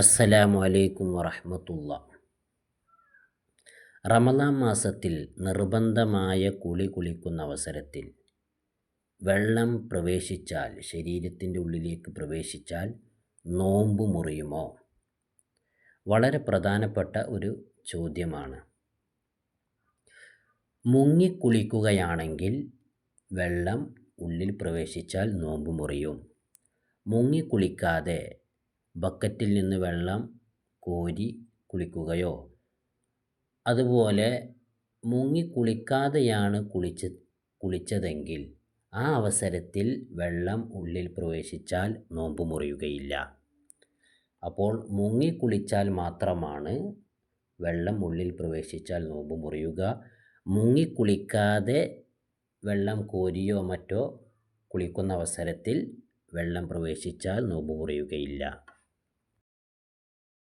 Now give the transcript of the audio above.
അസ്സലാമു അലൈക്കും വറഹ്മത്തുള്ളാ. റമദാൻ മാസത്തിൽ നിർബന്ധമായ കുളിക്കുന്ന അവസരത്തിൽ വെള്ളം പ്രവേശിച്ചാൽ, ശരീരത്തിൻ്റെ ഉള്ളിലേക്ക് പ്രവേശിച്ചാൽ നോമ്പ് മുറിയുമോ? വളരെ പ്രധാനപ്പെട്ട ഒരു ചോദ്യമാണ്. മുങ്ങിക്കുളിക്കുകയാണെങ്കിൽ വെള്ളം ഉള്ളിൽ പ്രവേശിച്ചാൽ നോമ്പ് മുറിയും. മുങ്ങിക്കുളിക്കാതെ ബക്കറ്റിൽ നിന്ന് വെള്ളം കോരി കുളിക്കുകയോ, അതുപോലെ മുങ്ങിക്കുളിക്കാതെയാണ് കുളിച്ചതെങ്കിൽ ആ അവസരത്തിൽ വെള്ളം ഉള്ളിൽ പ്രവേശിച്ചാൽ നോമ്പ് മുറിയുകയില്ല. അപ്പോൾ മുങ്ങിക്കുളിച്ചാൽ മാത്രമാണ് വെള്ളം ഉള്ളിൽ പ്രവേശിച്ചാൽ നോമ്പ് മുറിയുക. മുങ്ങിക്കുളിക്കാതെ വെള്ളം കോരിയോ മറ്റോ കുളിക്കുന്ന അവസരത്തിൽ വെള്ളം പ്രവേശിച്ചാൽ നോമ്പ് മുറിയുകയില്ല.